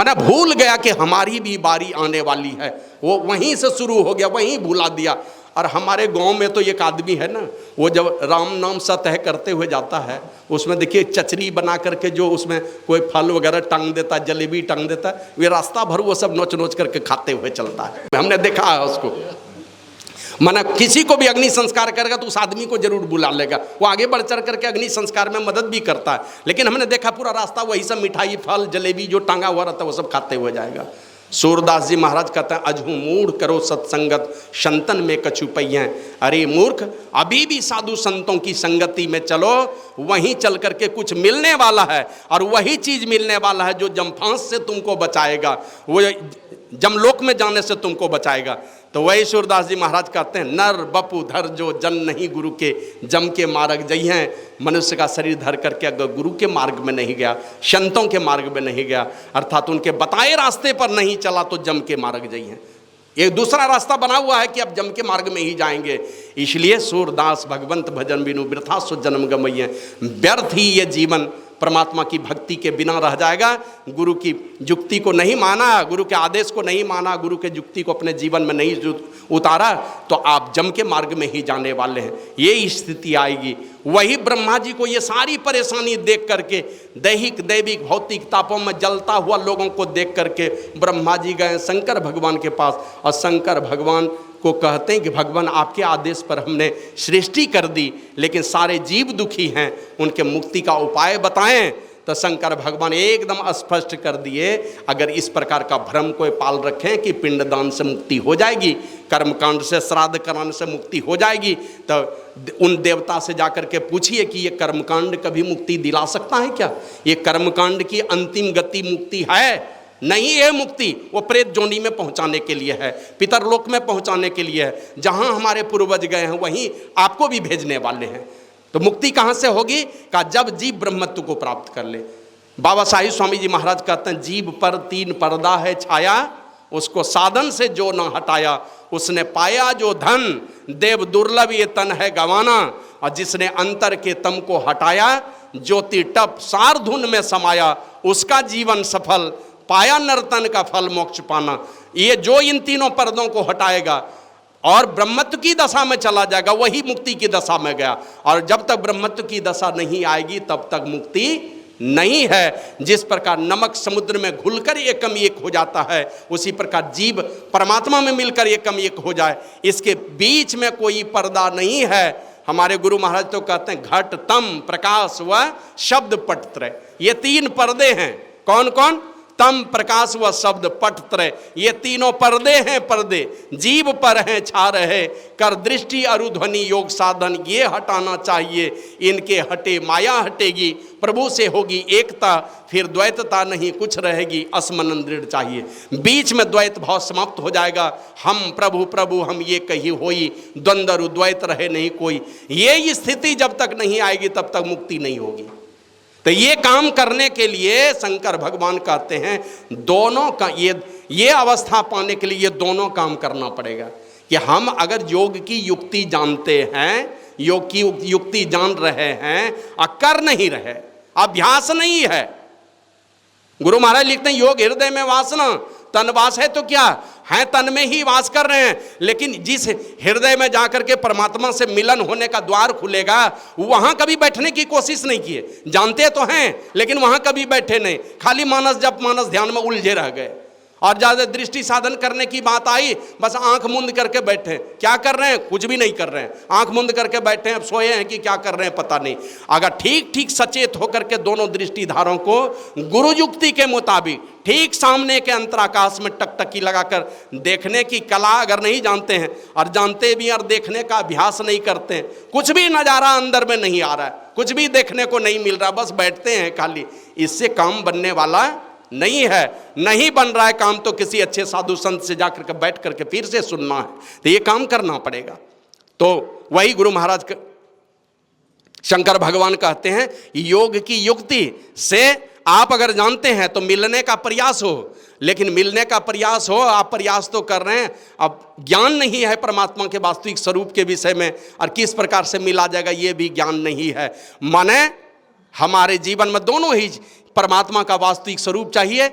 मैंने भूल गया कि हमारी भी बारी आने वाली है। वो वहीं से शुरू हो गया, वहीं भुला दिया। और हमारे गांव में तो एक आदमी है ना, वो जब राम नाम सतह करते हुए जाता है, उसमें देखिए चचरी बना करके जो उसमें कोई फल वगैरह टांग देता है, जलेबी टांग देता है, वे रास्ता भर वो सब नोच नोच करके खाते हुए चलता है। हमने देखा है उसको। माना किसी को भी अग्नि संस्कार करेगा तो उस आदमी को जरूर बुला लेगा, वो आगे बढ़ चढ़ करके अग्नि संस्कार में मदद भी करता है। लेकिन हमने देखा पूरा रास्ता वही सब मिठाई फल जलेबी जो टांगा हुआ रहता है वो सब खाते हुए जाएगा। सूरदास जी महाराज कहते हैं, अजहू मूढ़ करो सत्संगत संतन में कछु पहिए। अरे मूर्ख, अभी भी साधु संतों की संगति में चलो, वहीं चल करके कुछ मिलने वाला है। और वही चीज मिलने वाला है जो जमफांस से तुमको बचाएगा, वो जमलोक में जाने से तुमको बचाएगा। तो वही सूरदास जी महाराज कहते हैं, नर बपु धर जो जन नहीं गुरु के, जम के मार्ग जई हैं। मनुष्य का शरीर धर करके अगर गुरु के मार्ग में नहीं गया, संतों के मार्ग में नहीं गया, अर्थात उनके बताए रास्ते पर नहीं चला, तो जम के मार्ग जई हैं। एक दूसरा रास्ता बना हुआ है कि अब जम के मार्ग में ही जाएंगे। इसलिए सूरदास भगवंत भजन बिनु वृथा सो जन्म गमइये। व्यर्थ ही ये जीवन परमात्मा की भक्ति के बिना रह जाएगा। गुरु की जुक्ति को नहीं माना, गुरु के आदेश को नहीं माना, गुरु के जुक्ति को अपने जीवन में नहीं उतारा, तो आप जम के मार्ग में ही जाने वाले हैं। ये स्थिति आएगी। वही ब्रह्मा जी को ये सारी परेशानी देख करके, दैहिक दैविक भौतिक तापों में जलता हुआ लोगों को देख करके ब्रह्मा जी गए शंकर भगवान के पास, और शंकर भगवान को कहते हैं कि भगवान आपके आदेश पर हमने सृष्टि कर दी, लेकिन सारे जीव दुखी हैं, उनके मुक्ति का उपाय बताएं। तो शंकर भगवान एकदम स्पष्ट कर दिए, अगर इस प्रकार का भ्रम कोई पाल रखें कि पिंडदान से मुक्ति हो जाएगी, कर्मकांड से श्राद्ध कराने से मुक्ति हो जाएगी, तो उन देवता से जाकर के पूछिए कि ये कर्मकांड कभी मुक्ति दिला सकता है क्या? ये कर्मकांड की अंतिम गति मुक्ति है? नहीं, ये मुक्ति वो प्रेत जोनी में पहुंचाने के लिए है, पितरलोक में पहुंचाने के लिए है। जहां हमारे पूर्वज गए हैं वहीं आपको भी भेजने वाले हैं। तो मुक्ति कहां से होगी? का जब जीव ब्रह्मत्व को प्राप्त कर ले। बाबा साहिब स्वामी जी महाराज कहते हैं, जीव पर तीन पर्दा है छाया, उसको साधन से जो न हटाया, उसने पाया जो धन, देव दुर्लभ ये तन है गवाना। और जिसने अंतर के तम को हटाया, ज्योति टप सार धुन में समाया, उसका जीवन सफल, पाया नर्तन का फल मोक्ष पाना। ये जो इन तीनों पर्दों को हटाएगा और ब्रह्मत्व की दशा में चला जाएगा, वही मुक्ति की दशा में गया। और जब तक ब्रह्मत्व की दशा नहीं आएगी तब तक मुक्ति नहीं है। जिस प्रकार नमक समुद्र में घुलकर एकम एक हो जाता है, उसी प्रकार जीव परमात्मा में मिलकर एकम एक हो जाए, इसके बीच में कोई पर्दा नहीं है। हमारे गुरु महाराज तो कहते हैं, घट तम प्रकाश व शब्द पटत्रय, ये तीन पर्दे हैं। कौन कौन? तम प्रकाश व शब्द पटत्रय, ये तीनों पर्दे हैं। पर्दे जीव पर हैं छा रहे, कर दृष्टि अरुध्वनि योग साधन ये हटाना चाहिए। इनके हटे माया हटेगी, प्रभु से होगी एकता, फिर द्वैतता नहीं कुछ रहेगी, असमन दृढ़ चाहिए। बीच में द्वैत भाव समाप्त हो जाएगा। हम प्रभु प्रभु हम ये कही होई, द्वंद्व द्वैत रहे नहीं कोई। ये स्थिति जब तक नहीं आएगी तब तक मुक्ति नहीं होगी। तो ये काम करने के लिए शंकर भगवान कहते हैं, दोनों का ये अवस्था पाने के लिए ये दोनों काम करना पड़ेगा। कि हम अगर योग की युक्ति जानते हैं, योग की युक्ति जान रहे हैं और कर नहीं रहे, अभ्यास नहीं है। गुरु महाराज लिखते हैं, योग हृदय में वासना, तन वास है तो क्या है, तन में ही वास कर रहे हैं। लेकिन जिस हृदय में जाकर के परमात्मा से मिलन होने का द्वार खुलेगा, वहां कभी बैठने की कोशिश नहीं किए। जानते तो हैं लेकिन वहां कभी बैठे नहीं, खाली मानस जप मानस ध्यान में उलझे रह गए। और ज़्यादा दृष्टि साधन करने की बात आई, बस आंख मुंद करके बैठे। क्या कर रहे हैं? कुछ भी नहीं कर रहे हैं, आंख मुंद करके बैठे हैं। अब सोए हैं कि क्या कर रहे हैं पता नहीं। अगर ठीक ठीक सचेत होकर के दोनों दृष्टिधारों को गुरु युक्ति के मुताबिक ठीक सामने के अंतराकाश में टकटकी लगाकर देखने की कला अगर नहीं जानते हैं, और जानते भी और देखने का अभ्यास नहीं करते हैं, कुछ भी नज़ारा अंदर में नहीं आ रहा है, कुछ भी देखने को नहीं मिल रहा, बस बैठते हैं खाली, इससे काम बनने वाला नहीं है। नहीं बन रहा है काम तो किसी अच्छे साधु संत से जाकर के बैठ करके फिर से सुनना है। तो ये काम करना पड़ेगा। तो वही गुरु महाराज शंकर भगवान कहते हैं, योग की युक्ति से आप अगर जानते हैं तो मिलने का प्रयास हो। लेकिन मिलने का प्रयास हो, आप प्रयास तो कर रहे हैं, अब ज्ञान नहीं है परमात्मा के वास्तविक स्वरूप के विषय में, और किस प्रकार से मिला जाएगा ये भी ज्ञान नहीं है। माने हमारे जीवन में दोनों ही परमात्मा का वास्तविक स्वरूप चाहिए,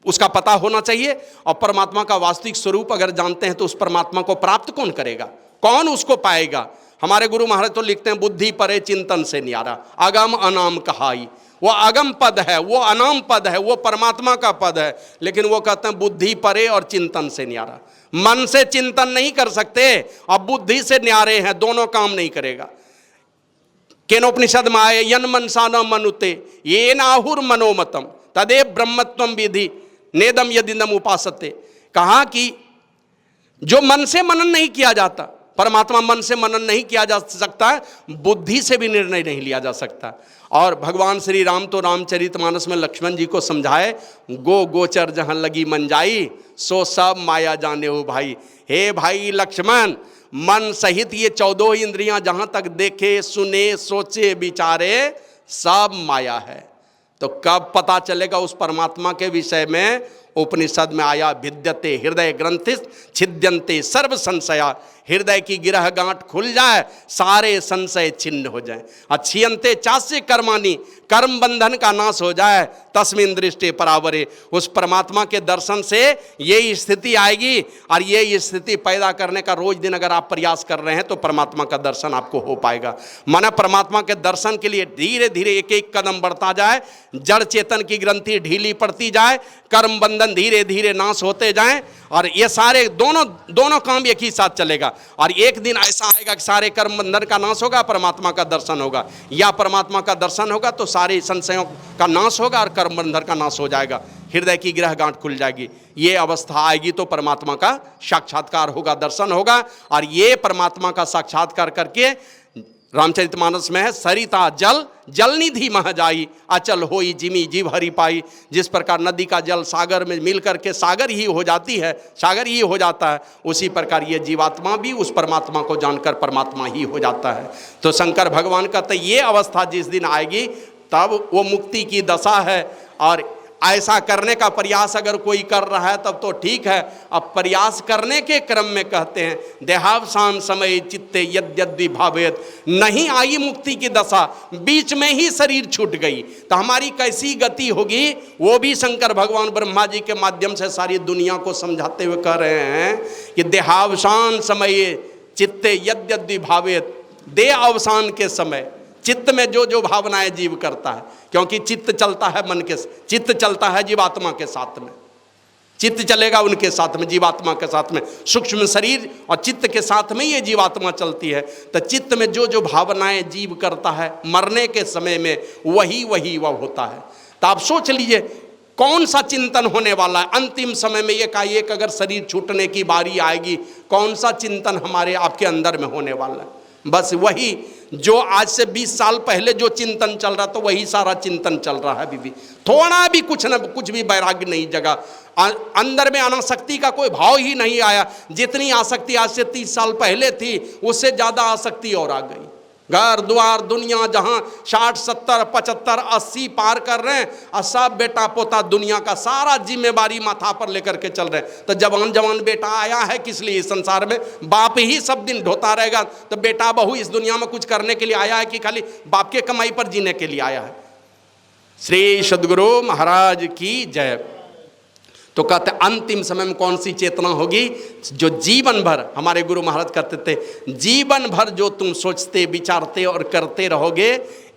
उसका पता होना चाहिए। और परमात्मा का वास्तविक स्वरूप अगर जानते हैं तो उस परमात्मा को प्राप्त कौन करेगा, कौन उसको पाएगा। हमारे गुरु महाराज तो लिखते हैं, बुद्धि परे चिंतन से न्यारा, अगम अनाम कहाई। वो अगम पद है, वो अनाम पद है, वो परमात्मा का पद है, लेकिन वो कहते हैं बुद्धि परे और चिंतन से न्यारा। मन से चिंतन नहीं कर सकते, अब बुद्धि से न्यारे हैं, दोनों काम नहीं करेगा। केनोपनिषद में आए, यन मनसा न मनुते ये नाहुर मनोमतम तदेव ब्रह्मत्वम विधि नेदम यदिदम उपासते। कहा कि जो मन से मनन नहीं किया जाता, परमात्मा मन से मनन नहीं किया जा सकता, बुद्धि से भी निर्णय नहीं लिया जा सकता। और भगवान श्री राम तो रामचरितमानस में लक्ष्मण जी को समझाए, गो गोचर जहां लगी मन जाई, सो सब माया जाने हो भाई। हे भाई लक्ष्मण, मन सहित ये 14 इंद्रियां जहां तक देखे सुने सोचे विचारे सब माया है। तो कब पता चलेगा उस परमात्मा के विषय में? उपनिषद में आया, विद्यते हृदय ग्रंथिस छिद्यन्ते सर्व संशया। हृदय की गिरह गांठ खुल जाए, सारे संशय छिन्न हो जाए। अच्छियंते चास्य कर्माणी, कर्म बंधन का नाश हो जाए, तस्मिन दृष्टि परावरे। उस परमात्मा के दर्शन से ये स्थिति आएगी, और ये स्थिति पैदा करने का रोज दिन अगर आप प्रयास कर रहे हैं तो परमात्मा का दर्शन आपको हो पाएगा। माना परमात्मा के दर्शन के लिए धीरे धीरे एक एक कदम बढ़ता जाए, जड़ चेतन की ग्रंथि ढीली पड़ती जाए, कर्म बंधन धीरे धीरे नाश होते जाएं, और ये सारे दोनों काम एक ही साथ चलेगा। और एक दिन ऐसा आएगा कि सारे कर्म बंधन का नाश होगा, परमात्मा का दर्शन होगा, या परमात्मा का दर्शन होगा तो सारे संशयों का नाश होगा और कर्म बंधन का नाश हो जाएगा, हृदय की गिरह गांठ खुल जाएगी। ये अवस्था आएगी तो परमात्मा का साक्षात्कार होगा, दर्शन होगा। और ये परमात्मा का साक्षात्कार करके रामचरितमानस में है, सरिता जल जल निधि मह जाई, अचल होई जिमी जीव हरि पाई। जिस प्रकार नदी का जल सागर में मिल करके सागर ही हो जाती है, सागर ही हो जाता है, उसी प्रकार ये जीवात्मा भी उस परमात्मा को जानकर परमात्मा ही हो जाता है। तो शंकर भगवान कहते ये अवस्था जिस दिन आएगी तब वो मुक्ति की दशा है। और ऐसा करने का प्रयास अगर कोई कर रहा है तब तो ठीक है। अब प्रयास करने के क्रम में कहते हैं, देहावसान समय चित्ते यद्यद्वि भावेत, नहीं आई मुक्ति की दशा, बीच में ही शरीर छूट गई, तो हमारी कैसी गति होगी? वो भी शंकर भगवान ब्रह्मा जी के माध्यम से सारी दुनिया को समझाते हुए कह रहे हैं कि देहावसान समय चित्ते यद्यद्वि भावेत, देह अवसान के समय चित्त में जो जो भावनाएं जीव करता है, क्योंकि चित्त चलता है मन के, चित्त चलता है जीवात्मा के साथ में, चित्त चलेगा उनके साथ में, जीवात्मा के साथ में, सूक्ष्म शरीर और चित्त के साथ में ये जीवात्मा चलती है। तो चित्त में जो जो भावनाएं जीव करता है मरने के समय में वही वह होता है। तो आप सोच लीजिए कौन सा चिंतन होने वाला है अंतिम समय में। एकाएक अगर शरीर छूटने की बारी आएगी, कौन सा चिंतन हमारे आपके अंदर में होने वाला है? बस वही जो आज से 20 साल पहले जो चिंतन चल रहा था वही सारा चिंतन चल रहा है अभी भी। थोड़ा भी कुछ भी वैराग्य नहीं जगा, अंदर में अनासक्ति का कोई भाव ही नहीं आया। जितनी आसक्ति आज से 30 साल पहले थी उससे ज़्यादा आसक्ति और आ गई। घर द्वार दुनिया जहाँ 60 70 75 80 पार कर रहे हैं, और सब बेटा पोता दुनिया का सारा जिम्मेवारी माथा पर लेकर के चल रहे हैं। तो जवान बेटा आया है किस लिए इस संसार में? बाप ही सब दिन ढोता रहेगा, तो बेटा बहू इस दुनिया में कुछ करने के लिए आया है कि खाली बाप के कमाई पर जीने के लिए आया है? श्री सद्गुरु महाराज की जय। तो कहते अंतिम समय में कौन सी चेतना होगी? जो जीवन भर, हमारे गुरु महाराज कहते थे, जीवन भर जो तुम सोचते विचारते और करते रहोगे,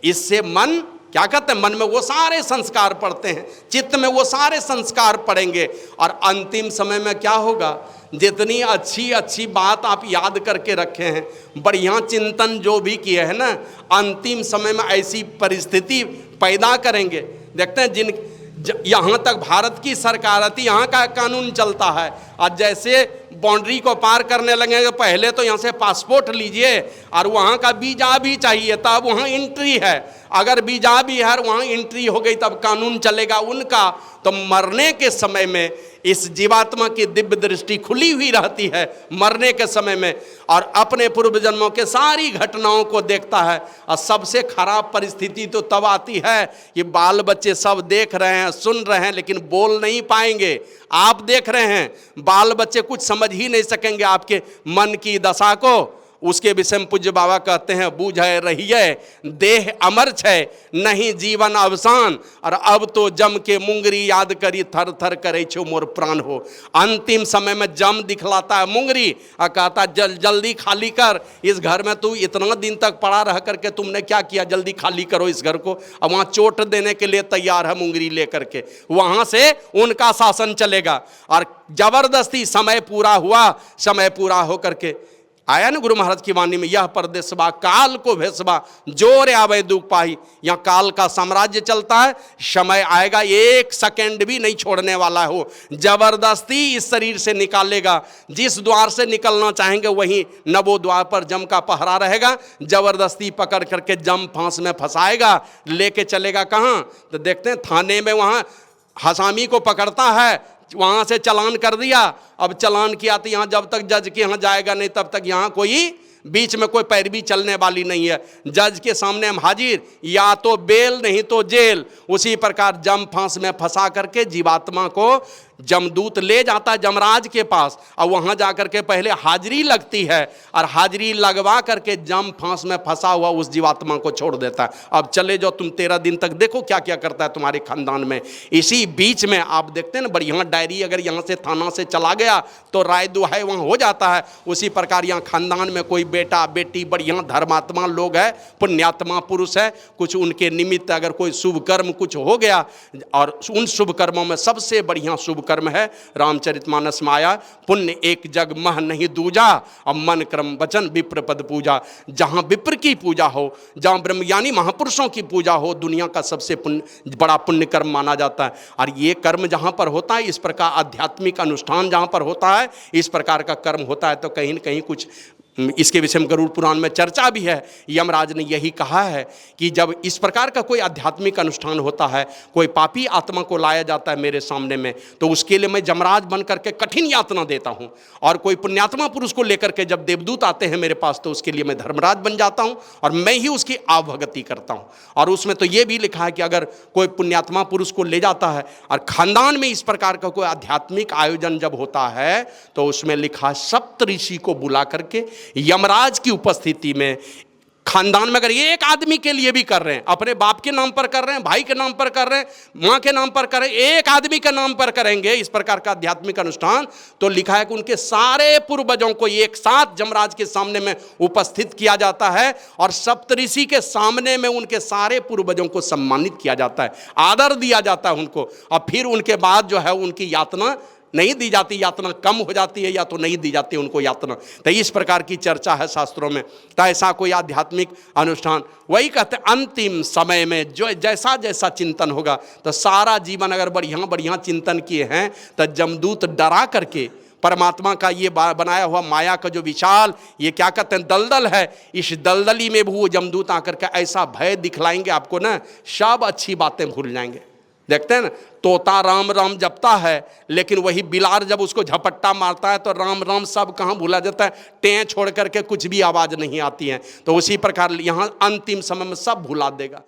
इससे मन क्या कहते हैं, मन में वो सारे संस्कार पड़ते हैं, चित्त में वो सारे संस्कार पड़ेंगे। और अंतिम समय में क्या होगा? जितनी अच्छी बात आप याद करके रखे हैं, बढ़िया चिंतन जो भी किए हैं ना, अंतिम समय में ऐसी परिस्थिति पैदा करेंगे। देखते हैं जिन यहाँ तक भारत की सरकार आती, यहाँ का कानून चलता है, और जैसे बाउंड्री को पार करने लगे तो पहले तो यहाँ से पासपोर्ट लीजिए और वहाँ का वीजा भी चाहिए तब वहाँ एंट्री है। अगर वीजा भी है वहाँ एंट्री हो गई तब कानून चलेगा उनका। तो मरने के समय में इस जीवात्मा की दिव्य दृष्टि खुली हुई रहती है मरने के समय में, और अपने पूर्व जन्मों के सारी घटनाओं को देखता है। और सबसे खराब परिस्थिति तो तब आती है कि बाल बच्चे सब देख रहे हैं सुन रहे हैं लेकिन बोल नहीं पाएंगे। आप देख रहे हैं, बाल बच्चे कुछ समझ ही नहीं सकेंगे आपके मन की दशा को, उसके विषय में पूज्य बाबा कहते हैं, बूझे रहिए देह अमर छे नहीं जीवन अवसान, और अब तो जम के मुंगरी याद करी थर थर करे छो मोर प्राण हो। अंतिम समय में जम दिखलाता है मुंगरी और कहता जल्दी खाली कर, इस घर में तू इतना दिन तक पड़ा रह करके तुमने क्या किया, जल्दी खाली करो इस घर को। अब वहाँ चोट देने के लिए तैयार है मुंगरी लेकर के, वहाँ से उनका शासन चलेगा। और जबरदस्ती समय पूरा हुआ, समय पूरा होकर के आया ना गुरु महाराज की वाणी में, यह परदेसबा काल को भेसबा जोर आवे दुख पाही। यहाँ काल का साम्राज्य चलता है, समय आएगा एक सेकंड भी नहीं छोड़ने वाला हो, जबरदस्ती इस शरीर से निकालेगा। जिस द्वार से निकलना चाहेंगे वहीं नवो द्वार पर जम का पहरा रहेगा, जबरदस्ती पकड़ करके जम फांस में फंसाएगा, लेके चलेगा कहाँ, तो देखते हैं थाने में वहाँ हसामी को पकड़ता है, वहाँ से चालान कर दिया। अब चालान किया तो यहाँ जब तक जज के यहाँ जाएगा नहीं तब तक यहाँ कोई बीच में कोई पैरवी चलने वाली नहीं है। जज के सामने हम हाजिर, या तो बेल नहीं तो जेल। उसी प्रकार जम फांस में फंसा करके जीवात्मा को जमदूत ले जाता है जमराज के पास, और वहाँ जा करके पहले हाजिरी लगती है, और हाजिरी लगवा करके जम फांस में फंसा हुआ उस जीवात्मा को छोड़ देता है। अब चले जाओ तुम 13 दिन तक, देखो क्या क्या करता है तुम्हारे खानदान में। इसी बीच में आप देखते हैं ना, बढ़िया डायरी अगर यहाँ से थाना से चला गया तो राय दुहाई वहाँ हो जाता है। उसी प्रकार यहाँ खानदान में कोई बेटा बेटी बढ़िया धर्मात्मा लोग है, पुण्यात्मा पुरुष है, कुछ उनके निमित्त अगर कोई शुभ कर्म कुछ हो गया, और उन शुभ कर्मों में सबसे बढ़िया शुभ कर्म है रामचरितमानस में आया, पुण्य एक जग मह नहीं दूजा, अब मन क्रम वचन विप्र पद पूजा। जहां विप्र की पूजा हो, जहां ब्रह्मज्ञानी महापुरुषों की पूजा हो, दुनिया का सबसे बड़ा पुण्य कर्म माना जाता है। और ये कर्म जहां पर होता है, इस प्रकार आध्यात्मिक अनुष्ठान जहां पर होता है, इस प्रकार का कर्म होता है, तो कहीं न कहीं कुछ इसके विषय में गरुड़ पुराण में चर्चा भी है। यमराज ने यही कहा है कि जब इस प्रकार का कोई आध्यात्मिक अनुष्ठान होता है, कोई पापी आत्मा को लाया जाता है मेरे सामने में, तो उसके लिए मैं जमराज बन करके कठिन यातना देता हूं। और कोई पुण्यात्मा पुरुष को लेकर के जब देवदूत आते हैं मेरे पास, तो उसके लिए मैं धर्मराज बन जाता हूं और मैं ही उसकी आवभगति करता हूं। और उसमें तो ये भी लिखा है कि अगर कोई पुण्यात्मा पुरुष को ले जाता है और खानदान में इस प्रकार का कोई आध्यात्मिक आयोजन जब होता है, तो उसमें लिखा सप्तऋषि को बुला करके यमराज की उपस्थिति में खानदान में अगर एक आदमी के लिए भी कर रहे हैं, अपने बाप के नाम पर कर रहे हैं, भाई के नाम पर कर रहे हैं, मां के नाम पर कर रहे हैं, एक आदमी के नाम पर करेंगे इस प्रकार का आध्यात्मिक अनुष्ठान, तो लिखा है कि उनके सारे पूर्वजों को एक साथ जमराज के सामने में उपस्थित किया जाता है और सप्तऋषि के सामने में उनके सारे पूर्वजों को सम्मानित किया जाता है, आदर दिया जाता है उनको। और फिर उनके बाद जो है उनकी यातना नहीं दी जाती, यातना कम हो जाती है या तो नहीं दी जाती उनको यातना। तो इस प्रकार की चर्चा है शास्त्रों में। तो ऐसा कोई आध्यात्मिक अनुष्ठान, वही कहते हैं अंतिम समय में जो जैसा जैसा चिंतन होगा, तो सारा जीवन अगर बढ़िया बढ़िया चिंतन किए हैं, तो जमदूत डरा करके परमात्मा का ये बनाया हुआ माया का जो विशाल ये क्या कहते हैं दलदल है, इस दलदली में भी वो जमदूत आकर के ऐसा भय दिखलाएंगे आपको ना, सब अच्छी बातें भूल जाएंगे। देखते हैं ना, तोता राम राम जपता है, लेकिन वही बिलार जब उसको झपट्टा मारता है तो राम राम सब कहाँ भूला जाता है, टें छोड़ करके कुछ भी आवाज़ नहीं आती है। तो उसी प्रकार यहाँ अंतिम समय में सब भुला देगा।